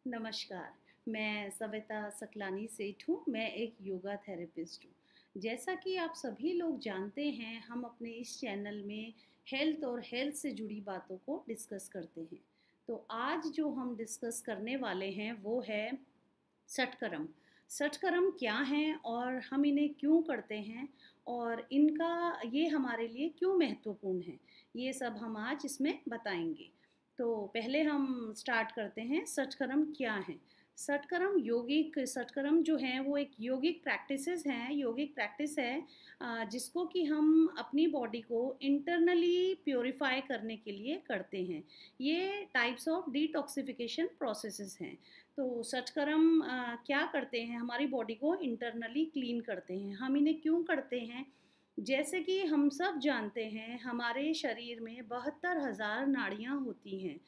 नमस्कार, मैं सविता सकलानी सेठ हूँ। मैं एक योगा थेरेपिस्ट हूँ। जैसा कि आप सभी लोग जानते हैं, हम अपने इस चैनल में हेल्थ और हेल्थ से जुड़ी बातों को डिस्कस करते हैं। तो आज जो हम डिस्कस करने वाले हैं वो है सटकर्म। सटकर्म क्या हैं और हम इन्हें क्यों करते हैं और इनका ये हमारे लिए क्यों महत्वपूर्ण है, ये सब हम आज इसमें बताएंगे। तो पहले हम स्टार्ट करते हैं, सटकर्म क्या है। सटकर्म जो है वो एक योगिक प्रैक्टिसेस हैं, योगिक प्रैक्टिस है जिसको कि हम अपनी बॉडी को इंटरनली प्योरीफाई करने के लिए करते हैं। ये टाइप्स ऑफ डिटॉक्सिफिकेशन प्रोसेसेस हैं। तो सटकर्म क्या करते हैं, हमारी बॉडी को इंटरनली क्लीन करते हैं। हम इन्हें क्यों करते हैं? जैसे कि हम सब जानते हैं, हमारे शरीर में 72,000 नाड़ियाँ होती हैं।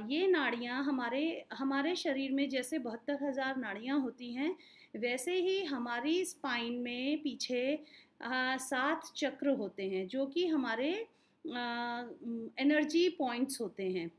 ये नाड़ियाँ हमारे हमारे शरीर में जैसे 72,000 नाड़ियाँ होती हैं, वैसे ही हमारी स्पाइन में पीछे 7 चक्र होते हैं, जो कि हमारे एनर्जी पॉइंट्स होते हैं।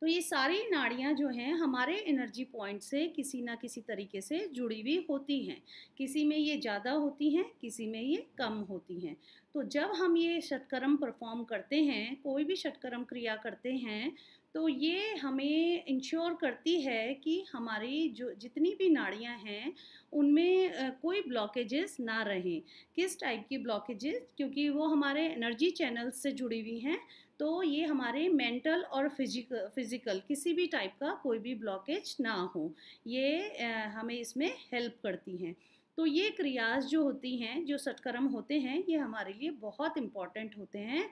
तो ये सारी नाड़ियाँ जो हैं हमारे एनर्जी पॉइंट से किसी ना किसी तरीके से जुड़ी हुई होती हैं। किसी में ये ज़्यादा होती हैं, किसी में ये कम होती हैं। तो जब हम ये षटकर्म परफॉर्म करते हैं, कोई भी षटकर्म क्रिया करते हैं, तो ये हमें इंश्योर करती है कि हमारी जो जितनी भी नाड़ियाँ हैं उनमें कोई ब्लॉकेजेस ना रहें। किस टाइप की ब्लॉकेजेस? क्योंकि वो हमारे एनर्जी चैनल्स से जुड़ी हुई हैं, तो ये हमारे मेंटल और फिजिकल किसी भी टाइप का कोई भी ब्लॉकेज ना हो, ये हमें इसमें हेल्प करती हैं। तो ये क्रियाज जो होती हैं, जो सटकर्म होते हैं, ये हमारे लिए बहुत इम्पॉर्टेंट होते हैं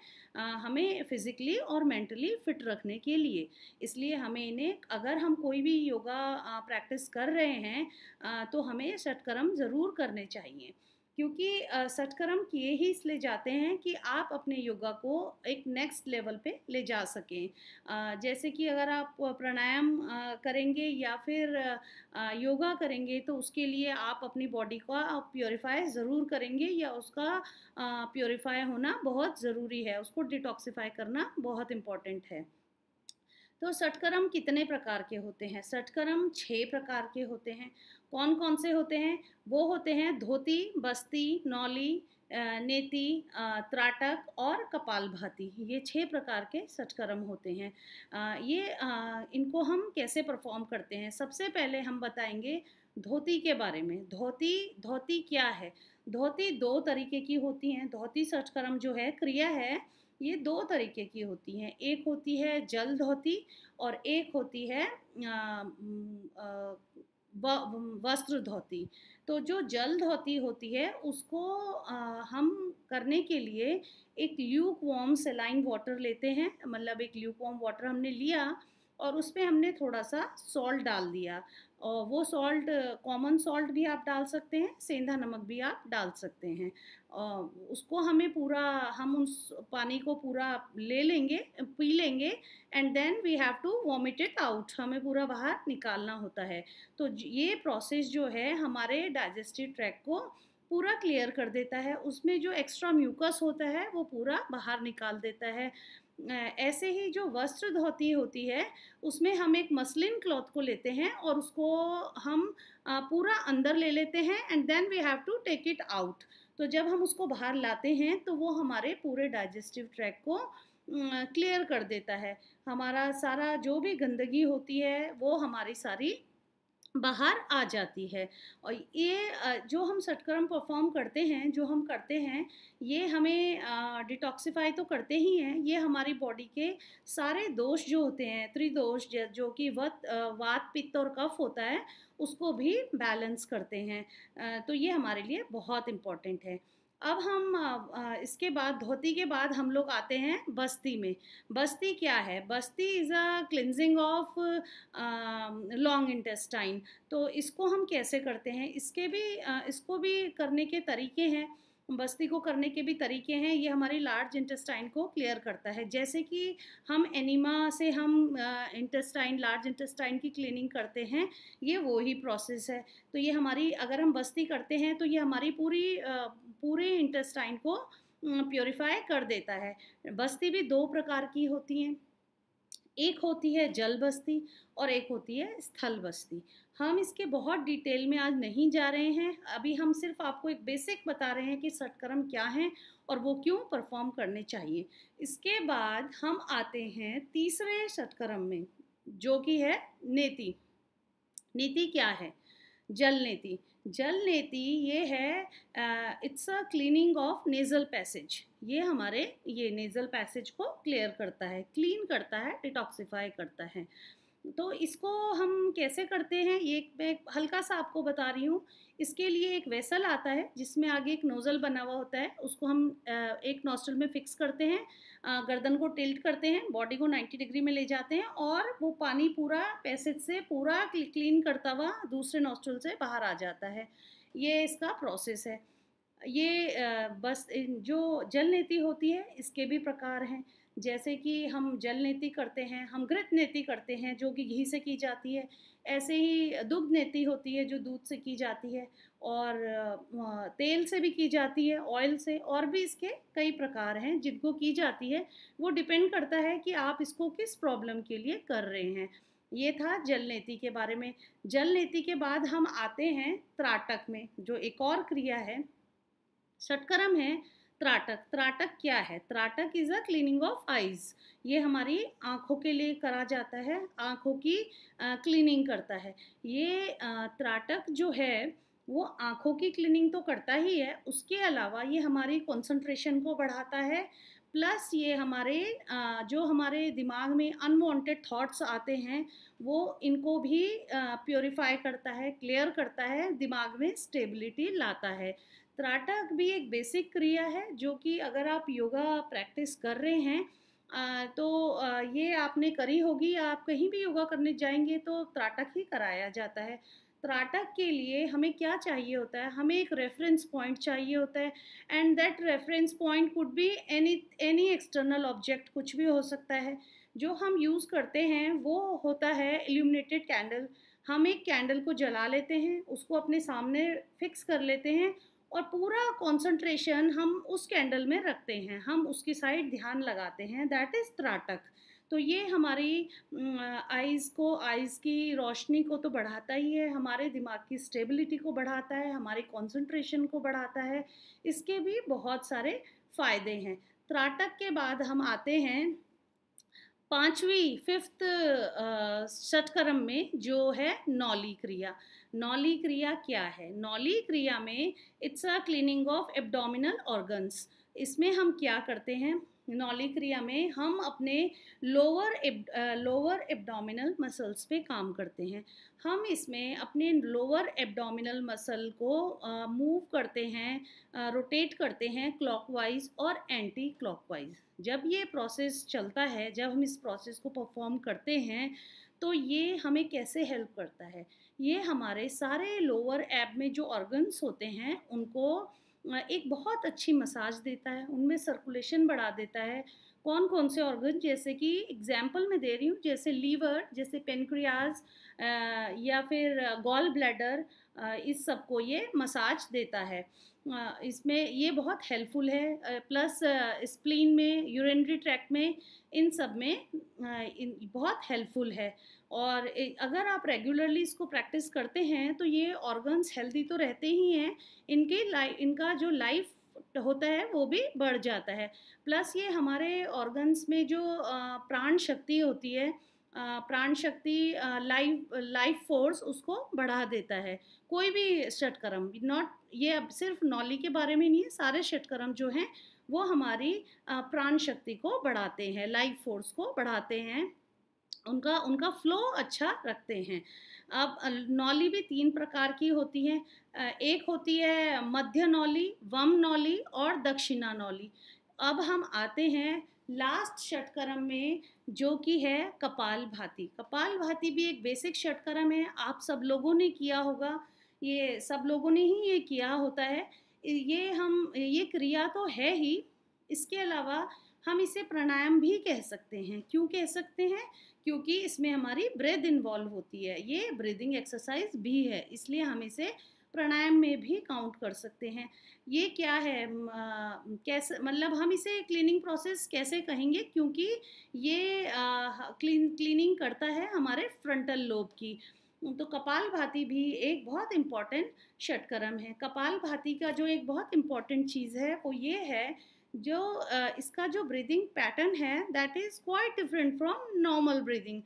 हमें फिज़िकली और मेंटली फिट रखने के लिए। इसलिए हमें इन्हें, अगर हम कोई भी योगा प्रैक्टिस कर रहे हैं तो हमें सटकर्म ज़रूर करने चाहिए। क्योंकि सटकर्म किए ही इसलिए जाते हैं कि आप अपने योगा को एक नेक्स्ट लेवल पे ले जा सकें। जैसे कि अगर आप प्राणायाम करेंगे या फिर योगा करेंगे, तो उसके लिए आप अपनी बॉडी का प्योरीफाई ज़रूर करेंगे, या उसका प्योरीफाई होना बहुत ज़रूरी है, उसको डिटॉक्सिफाई करना बहुत इम्पॉर्टेंट है। तो सटकर्म कितने प्रकार के होते हैं? सटकर्म 6 प्रकार के होते हैं। कौन-कौन से होते हैं? वो होते हैं धोती, बस्ती, नौली, नेति, त्राटक और कपालभाति। ये 6 प्रकार के सटकर्म होते हैं। इनको हम कैसे परफ़ॉर्म करते हैं? सबसे पहले हम बताएँगे धोती के बारे में। धोती धोती क्या है? धोती 2 तरीके की होती हैं। धोती सटकर्म जो है, क्रिया है, ये 2 तरीके की होती हैं। एक होती है जल धोती और एक होती है वस्त्र धोती। तो जो जल धोती होती है उसको हम करने के लिए एक ल्यूक वार्म सेलाइन वाटर लेते हैं। मतलब एक ल्यूक वार्म वाटर हमने लिया और उसमें हमने थोड़ा सा सॉल्ट डाल दिया, और वो सॉल्ट, कॉमन सॉल्ट भी आप डाल सकते हैं, सेंधा नमक भी आप डाल सकते हैं। उसको हमें पूरा, हम उस पानी को पूरा ले लेंगे, पी लेंगे, and then we have to vomit it out. हमें पूरा बाहर निकालना होता है। तो ये प्रोसेस जो है हमारे डाइजेस्टिव ट्रैक्ट को पूरा क्लियर कर देता है। उसमें जो एक्स्ट्रा म्यूकस होता है वो पूरा बाहर निकाल देता है। ऐसे ही जो वस्त्र धोती होती है, उसमें हम एक मसलिन क्लॉथ को लेते हैं और उसको हम पूरा अंदर ले लेते हैं, and then we have to take it out. तो जब हम उसको बाहर लाते हैं तो वो हमारे पूरे डाइजेस्टिव ट्रैक्ट को क्लियर कर देता है। हमारा सारा जो भी गंदगी होती है वो हमारी सारी बाहर आ जाती है। और ये जो हम सटकर्म परफॉर्म करते हैं, जो हम करते हैं, ये हमें डिटॉक्सिफाई तो करते ही हैं, ये हमारी बॉडी के सारे दोष जो होते हैं, त्रिदोष, जो कि वात पित्त और कफ होता है, उसको भी बैलेंस करते हैं। तो ये हमारे लिए बहुत इम्पोर्टेंट है। अब हम इसके बाद, धोती के बाद हम लोग आते हैं बस्ती में। बस्ती क्या है? बस्ती is a cleansing of long intestine. तो इसको हम कैसे करते हैं? इसको भी करने के तरीके हैं। बस्ती को करने के भी तरीके हैं। ये हमारी लार्ज इंटेस्टाइन को क्लियर करता है। जैसे कि हम एनिमा से हम लार्ज इंटेस्टाइन की क्लीनिंग करते हैं, ये वो ही प्रोसेस है। तो ये हमारी, अगर हम बस्ती करते हैं तो ये हमारी पूरे इंटेस्टाइन को प्योरीफाई कर देता है। बस्ती भी 2 प्रकार की होती हैं। एक होती है जल बस्ती और एक होती है स्थल बस्ती। हम इसके बहुत डिटेल में आज नहीं जा रहे हैं, अभी हम सिर्फ आपको एक बेसिक बता रहे हैं कि षटकर्म क्या हैं और वो क्यों परफॉर्म करने चाहिए। इसके बाद हम आते हैं तीसरे षटकर्म में, जो कि है नेति। नीति क्या है? जल नीति। जल नीति ये है, it's a cleaning of nasal passage. ये हमारे ये नेजल पैसेज को क्लियर करता है, क्लीन करता है, डिटॉक्सिफाई करता है। तो इसको हम कैसे करते हैं, ये मैं हल्का सा आपको बता रही हूँ। इसके लिए एक वेसल आता है जिसमें आगे एक नोज़ल बना हुआ होता है, उसको हम एक नॉस्ट्रल में फिक्स करते हैं, गर्दन को टिल्ट करते हैं, बॉडी को 90 डिग्री में ले जाते हैं और वो पानी पूरा पैसेज से पूरा क्लीन करता हुआ दूसरे नॉस्ट्रल से बाहर आ जाता है। ये इसका प्रोसेस है। ये बस जो जल नीति होती है इसके भी प्रकार हैं, जैसे कि हम जल नीति करते हैं, हम घृत नीति करते हैं जो कि घी से की जाती है, ऐसे ही दुग्ध नीति होती है जो दूध से की जाती है, और तेल से भी की जाती है, ऑयल से, और भी इसके कई प्रकार हैं जिनको की जाती है। वो डिपेंड करता है कि आप इसको किस प्रॉब्लम के लिए कर रहे हैं। ये था जल नीति के बारे में। जल नीति के बाद हम आते हैं त्राटक में, जो एक और क्रिया है, षटकर्म है त्राटक। त्राटक क्या है? Trataka is a cleaning of eyes. ये हमारी आँखों के लिए करा जाता है, आँखों की क्लीनिंग करता है। ये त्राटक जो है वो आँखों की क्लीनिंग तो करता ही है, उसके अलावा ये हमारी कंसंट्रेशन को बढ़ाता है, प्लस ये हमारे जो हमारे दिमाग में अनवांटेड थॉट्स आते हैं वो इनको भी प्योरीफाई करता है, क्लियर करता है, दिमाग में स्टेबिलिटी लाता है। त्राटक भी एक बेसिक क्रिया है जो कि अगर आप योगा प्रैक्टिस कर रहे हैं तो ये आपने करी होगी, आप कहीं भी योगा करने जाएंगे तो त्राटक ही कराया जाता है। त्राटक के लिए हमें क्या चाहिए होता है? हमें एक रेफरेंस पॉइंट चाहिए होता है, and that reference point could be any any external object, कुछ भी हो सकता है। जो हम यूज़ करते हैं वो होता है इल्यूमिनेटेड कैंडल। हम एक कैंडल को जला लेते हैं, उसको अपने सामने फिक्स कर लेते हैं और पूरा कंसंट्रेशन हम उस कैंडल में रखते हैं, हम उसकी साइड ध्यान लगाते हैं, दैट इज़ त्राटक। तो ये हमारी आइज़ की रोशनी को तो बढ़ाता ही है, हमारे दिमाग की स्टेबिलिटी को बढ़ाता है, हमारे कंसंट्रेशन को बढ़ाता है। इसके भी बहुत सारे फ़ायदे हैं। त्राटक के बाद हम आते हैं पांचवी फिफ्थ षटकर्म में, जो है नौली क्रिया। नौली क्रिया क्या है? नौली क्रिया में it's a cleaning of abdominal organs. इसमें हम क्या करते हैं? नौली क्रिया में हम अपने लोअर एब्डोमिनल मसल्स पे काम करते हैं। हम इसमें अपने लोअर एब्डोमिनल मसल को मूव करते हैं, रोटेट करते हैं क्लॉकवाइज और एंटी क्लॉकवाइज। जब ये प्रोसेस चलता है, जब हम इस प्रोसेस को परफॉर्म करते हैं, तो ये हमें कैसे हेल्प करता है? ये हमारे सारे लोअर एब में जो ऑर्गन्स होते हैं उनको एक बहुत अच्छी मसाज देता है, उनमें सर्कुलेशन बढ़ा देता है। कौन कौन से ऑर्गन, जैसे कि एग्जाम्पल मैं दे रही हूँ, जैसे लीवर, जैसे पेनक्रियाज या फिर गॉल ब्लैडर, इस सब को ये मसाज देता है। इसमें ये बहुत हेल्पफुल है, प्लस स्प्लीन में, यूरिनरी ट्रैक्ट में, इन सब में बहुत हेल्पफुल है। और अगर आप रेगुलरली इसको प्रैक्टिस करते हैं तो ये ऑर्गन्स हेल्दी तो रहते ही हैं, इनका जो लाइफ होता है वो भी बढ़ जाता है। प्लस ये हमारे ऑर्गन्स में जो प्राण शक्ति होती है, प्राण शक्ति, लाइफ फोर्स, उसको बढ़ा देता है। कोई भी षटकर्म, नॉट ये अब सिर्फ नौली के बारे में नहीं है, सारे षटकर्म जो हैं वो हमारी प्राण शक्ति को बढ़ाते हैं, लाइफ फोर्स को बढ़ाते हैं, उनका उनका फ्लो अच्छा रखते हैं। अब नौली भी 3 प्रकार की होती हैं। एक होती है मध्य नौली, वम नौली और दक्षिणा नौली। अब हम आते हैं लास्ट षटकर्म में, जो कि है कपालभाति। कपालभाति भी एक बेसिक षटकर्म है, आप सब लोगों ने किया होगा, ये सब लोगों ने ही ये किया होता है। ये क्रिया तो है ही, इसके अलावा हम इसे प्राणायाम भी कह सकते हैं। क्यों कह सकते हैं? क्योंकि इसमें हमारी ब्रेथ इन्वॉल्व होती है, ये ब्रीदिंग एक्सरसाइज भी है, इसलिए हम इसे प्राणायाम में भी काउंट कर सकते हैं। ये क्या है, कैसे, मतलब हम इसे क्लीनिंग प्रोसेस कैसे कहेंगे, क्योंकि ये क्लीनिंग करता है हमारे फ्रंटल लोब की। तो कपालभाति भी एक बहुत इम्पॉर्टेंट षटकर्म है। कपालभाति का जो एक बहुत इम्पॉर्टेंट चीज़ है वो ये है, जो इसका जो ब्रीदिंग पैटर्न है that is quite different from normal breathing.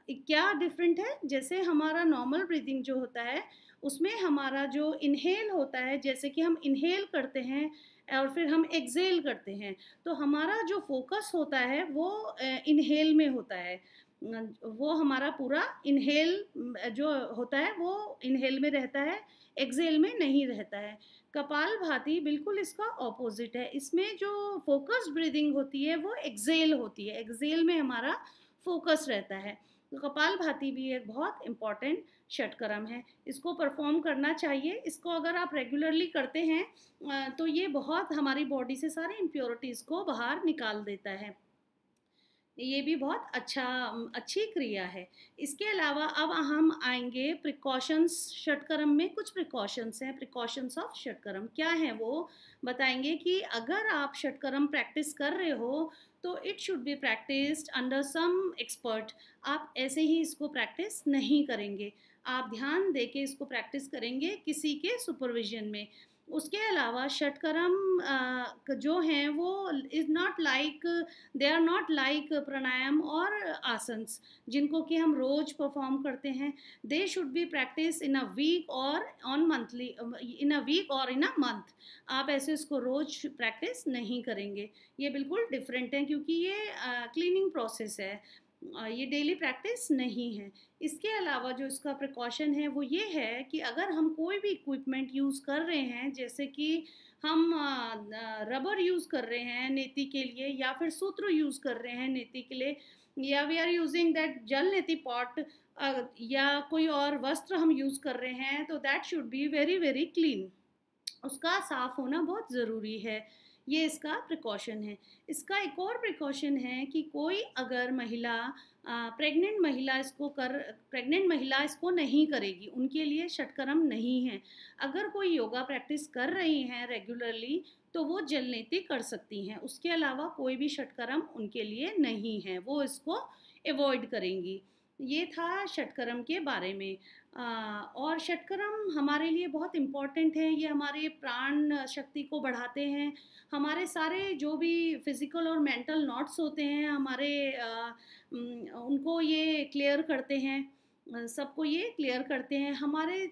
क्या डिफरेंट है, जैसे हमारा नॉर्मल ब्रीदिंग जो होता है उसमें हमारा जो इनहेल होता है, जैसे कि हम इनहेल करते हैं और फिर हम एक्सेल करते हैं, तो हमारा जो फोकस होता है वो इनहेल में होता है। वो हमारा पूरा इनहेल जो होता है वो इनहेल में रहता है, एक्सेल में नहीं रहता है। कपालभाति बिल्कुल इसका ऑपोजिट है, इसमें जो फोकस्ड ब्रीदिंग होती है वो एक्सेल होती है, एक्सेल में हमारा फोकस रहता है। तो कपालभाति भी एक बहुत इम्पॉर्टेंट षटकर्म है, इसको परफॉर्म करना चाहिए। इसको अगर आप रेगुलरली करते हैं तो ये बहुत हमारी बॉडी से सारी इम्प्योरिटीज़ को बाहर निकाल देता है। ये भी बहुत अच्छी क्रिया है। इसके अलावा अब हम आएँगे प्रिकॉशंस। षटकर्म में कुछ प्रिकॉशंस हैं, प्रिकॉशंस ऑफ षटकर्म क्या हैं वो बताएँगे कि अगर आप षटकर्म प्रैक्टिस कर रहे हो तो it should be practised under some expert. आप ऐसे ही इसको प्रैक्टिस नहीं करेंगे, आप ध्यान देके इसको प्रैक्टिस करेंगे किसी के सुपरविज़न में। उसके अलावा षटकर्म जो हैं वो is not like, they are not like pranayama और आसन्स जिनको कि हम रोज परफॉर्म करते हैं। They should be practice in a week और on monthly, in a week और इन अ मंथ। आप ऐसे इसको रोज प्रैक्टिस नहीं करेंगे, ये बिल्कुल डिफरेंट है, क्योंकि ये क्लीनिंग प्रोसेस है, ये डेली प्रैक्टिस नहीं है। इसके अलावा जो इसका प्रिकॉशन है वो ये है कि अगर हम कोई भी इक्विपमेंट यूज़ कर रहे हैं, जैसे कि हम रबर यूज़ कर रहे हैं नेति के लिए, या फिर सूत्र यूज़ कर रहे हैं नेति के लिए, या वी आर यूजिंग दैट जल नेति पॉट, या कोई और वस्त्र हम यूज़ कर रहे हैं, तो that should be very very clean, उसका साफ़ होना बहुत ज़रूरी है। ये इसका प्रिकॉशन है। इसका एक और प्रिकॉशन है कि कोई अगर महिला प्रेग्नेंट महिला इसको नहीं करेगी, उनके लिए षटकर्म नहीं है। अगर कोई योगा प्रैक्टिस कर रही हैं रेगुलरली तो वो जलनेति कर सकती हैं, उसके अलावा कोई भी षटकर्म उनके लिए नहीं है, वो इसको अवॉइड करेंगी। ये था षटकर्म के बारे में। और षटकर्म हमारे लिए बहुत इम्पॉर्टेंट है, ये हमारे प्राण शक्ति को बढ़ाते हैं, हमारे सारे जो भी फिज़िकल और मेंटल नॉट्स होते हैं हमारे उनको ये क्लियर करते हैं, सबको ये क्लियर करते हैं, हमारे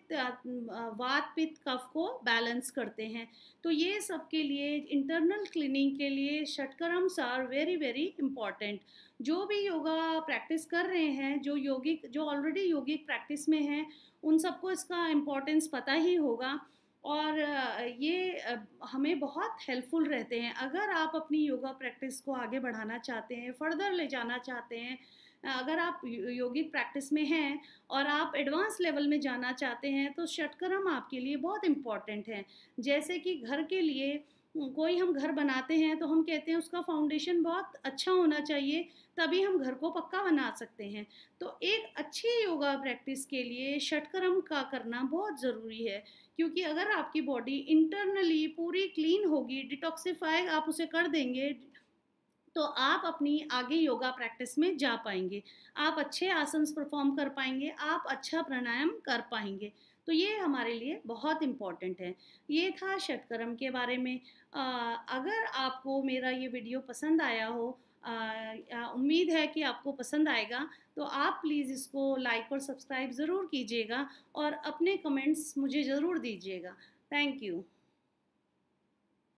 वात पित्त कफ को बैलेंस करते हैं। तो ये सब के लिए इंटरनल क्लीनिंग के लिए षटकर्म्स आर वेरी वेरी इम्पॉर्टेंट। जो भी योगा प्रैक्टिस कर रहे हैं, जो ऑलरेडी योगिक प्रैक्टिस में हैं, उन सबको इसका इम्पोर्टेंस पता ही होगा, और ये हमें बहुत हेल्पफुल रहते हैं। अगर आप अपनी योगा प्रैक्टिस को आगे बढ़ाना चाहते हैं, फर्दर ले जाना चाहते हैं, अगर आप योगिक प्रैक्टिस में हैं और आप एडवांस लेवल में जाना चाहते हैं, तो षटकर्म आपके लिए बहुत इम्पॉर्टेंट है। जैसे कि घर के लिए कोई हम घर बनाते हैं तो हम कहते हैं उसका फाउंडेशन बहुत अच्छा होना चाहिए, तभी हम घर को पक्का बना सकते हैं। तो एक अच्छी योगा प्रैक्टिस के लिए षटकर्म का करना बहुत ज़रूरी है, क्योंकि अगर आपकी बॉडी इंटरनली पूरी क्लीन होगी, डिटॉक्सिफाई आप उसे कर देंगे, तो आप अपनी आगे योगा प्रैक्टिस में जा पाएंगे, आप अच्छे आसन्स परफॉर्म कर पाएंगे, आप अच्छा प्राणायाम कर पाएंगे। तो ये हमारे लिए बहुत इम्पॉर्टेंट है। ये था षटकर्म के बारे में। अगर आपको मेरा ये वीडियो पसंद आया हो, उम्मीद है कि आपको पसंद आएगा, तो आप प्लीज़ इसको लाइक और सब्सक्राइब ज़रूर कीजिएगा और अपने कमेंट्स मुझे ज़रूर दीजिएगा। Thank you.